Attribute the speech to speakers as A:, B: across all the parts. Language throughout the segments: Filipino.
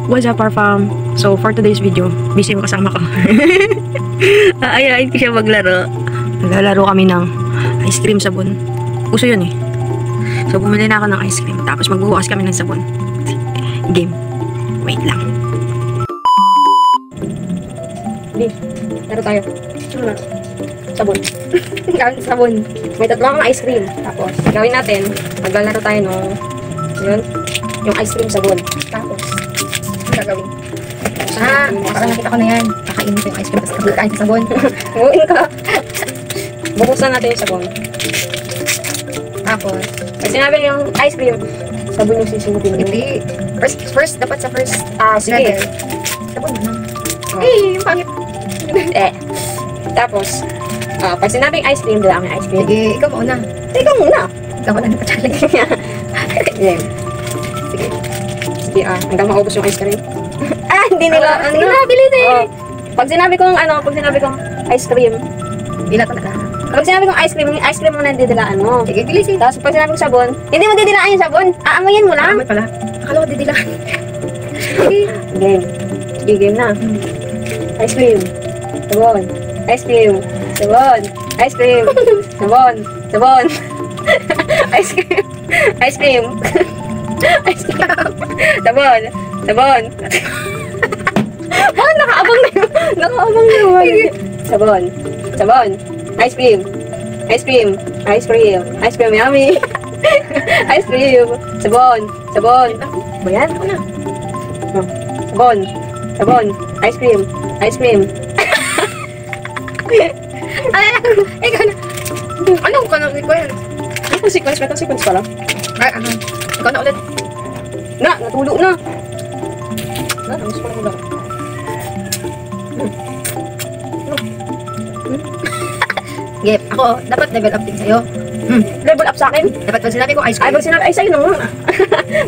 A: What's up, our fam? So, for today's video, busy mo kasama ko. Ayain ko siya maglaro. Naglalaro kami ng ice cream sabon. Uso yun eh. So, bumili na ako ng ice cream. Tapos, magbubukas kami ng sabon. Game. Wait lang. Di, laro tayo. Sabon. Sabon. May tatlo akong ice cream. Tapos, gawin natin, maglalaro tayo ng, yun, yung ice cream sabon. Tapos, gagawin.
B: Parang nakita ko na yan. Kakainin ko yung ice cream. Tapos kabukaan sa sabon.
A: Buuin ka. Bubuksan natin yung sabon.
B: Tapos,
A: pag sinabi yung ice cream, sabon yung sisingupin mo.
B: hindi. First, dapat sa first
A: Sige.
B: level. Sabon naman.
A: Oh.
B: Eh, yung pangit.
A: Tapos, pag sinabing ice cream, dala ang ice cream.
B: Sige, ikaw mauna.
A: Ikaw muna.
B: Ikaw na nagpa-challenge.
A: Game. Sige. Sige, hanggang maubos yung ice cream. Hindi nila,
B: Sige na, bilis eh.
A: Pag sinabi kong ice cream,
B: Bila talaga.
A: pag sinabi kong ice cream, yung ice cream mo na didilaan mo.
B: Sige, bilis eh.
A: Tapos pag sinabi kong sabon, hindi mo didilaan yung sabon. Aamoyin mo lang.
B: Amoy pala. Akala ko didilaan. Sige.
A: Game. Sige, game na. Ice cream. Sabon. Ice cream. Sabon. Ice cream. Sabon. Sabon. Ice cream. Ice cream. Ice cream. Sabon. Sabon. Nakaabang na yun. Nakaabang na yun. Sabon. Sabon. Ice cream. Ice cream. Ice cream. Ice cream yummy. Ice cream. Sabon. Sabon. Ba yan?
B: Ako na.
A: Sabon. Sabon. Ice cream. Ice cream.
B: Ay, ikaw na. Ano ka na request?
A: May sequence pala.
B: Ay, ano? Ikaw na ulit.
A: Natulo na. Gusto ko na mula.
B: Sige, ako, dapat level up din sa'yo.
A: Level up sa akin.
B: Dapat pag sinabi ko ice
A: Ay,
B: cream.
A: pag sinabi, ay, sa'yo naman.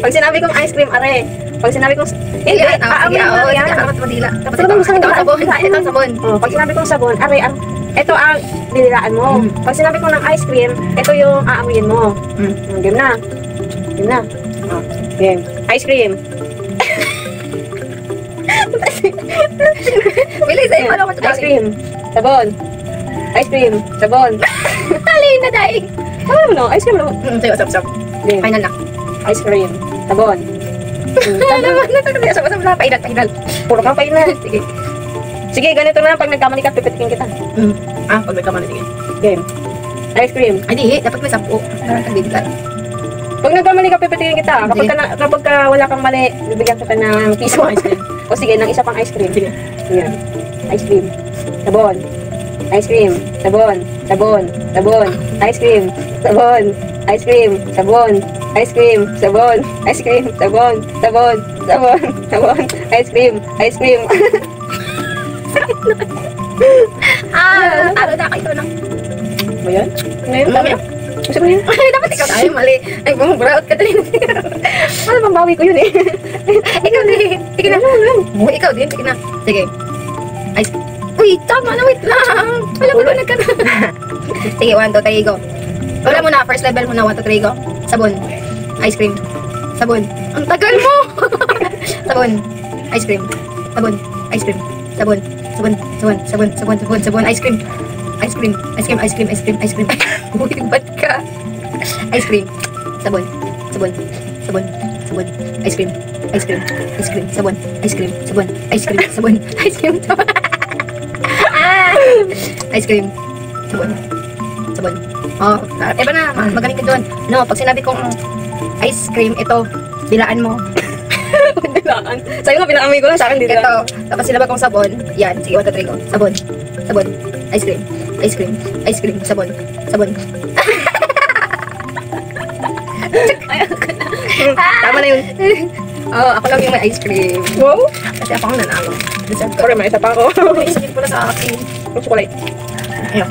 A: Pag sinabi kong ice cream, are. Pag sinabi kong, hindi,
B: Sige,
A: aamoy mo
B: sige,
A: yan.
B: dapat madila. Dapat
A: Sige,
B: ito,
A: gusto ko
B: ito ang
A: na-
B: sabon. Ito ang sabon.
A: Pag sinabi kong sabon, are, ito ang dinilaan mo. Pag sinabi ko ng ice cream, ito yung aamuyin mo. Game na. Game na. Game. Ice cream.
B: Bilis sa'yo, ano ko
A: Ice cream. Sabon. Ice cream. Sabon.
B: Halin na daig.
A: Ano mo no? Ice cream naman.
B: Sa'yo, sab.
A: Game.
B: Final na.
A: Ice cream. Sabon.
B: Naman, natatagay. Sab, painal.
A: Puro kang painan. Sige. Sige, ganito na. Pag nagkamali ka, pipitikin kita.
B: Pag may kamali, sige.
A: Game. Ice cream.
B: Ay, di, dapat may 10. Dapat nagbibigat.
A: Pag nagkamali ka, pipitikin kita. Kapag wala kang mali, bibigyan kita ng piso ice cream. O sige, ng isa pang ice cream. Sige. Sige. Ice cream. Sabon. Ice cream. Sabon. Sabon. Sabon. Ice cream. Sabon. Ice cream. Sabon. Ice cream. Sabon. Ice cream. Sabon. Sabon. Sabon. Sabon. Ice cream. Ice cream.
B: Talo na kayo lang.
A: Ba yan? Ngayon? Tama yan? Gusto mo yun?
B: Ay, dapat ikaw tayo, mali. Ay, bumaburaot ka din.
A: Ano bang bawi ko yun eh?
B: Ikaw din. Sige na. Buhay ikaw din. Sige na. Sige. Ay, uy, tama na. Wait lang. Alam mo, nagka na. Sige, 1, 2, 3, go. Wala mo na. First level mo na. 1, 2, 3, go. Sabon. Ice cream. Sabon. Ang tagal mo. Sabon. Ice cream. Sabon. Ice cream. Sabon. Sabon. Sabon. Sabon. Sabon. Sabon. Sabon. Ice cream. Ice cream. Ice cream. Ice cream. Ice cream. Ice cream. Uy, ba't ka? Ice cream. Sabon. Sabon. Sabon. Sabon. Ice cream. Ice cream. Ice cream. Sabon. Ice cream. Sabon. Ice cream. Sabon. Ice cream. Sabon. Ice cream. Sabon. Sabon. Oh, iba na. Magaling ka doon. No, pag sinabi kong ice cream, ito, bilaan mo.
A: Dilaan. Sa'yo nga, pinaamoy ko lang. Sa akin, di
B: Ito, tapos sinabi kong sabon. Yan, sige, 1, 2, 3, go. Sabon. Sabon. Ice cream. Ice cream. Ice cream. Sabon. Sabon.
A: Tama na yun.
B: Oh, ako lang yung may ice cream.
A: Wow.
B: Kasi ako ang nanalo. Deserve ko.
A: Sorry, may isa pa ako.
B: May isipin ko na sa akin.
A: Chocolate.
B: Ayun.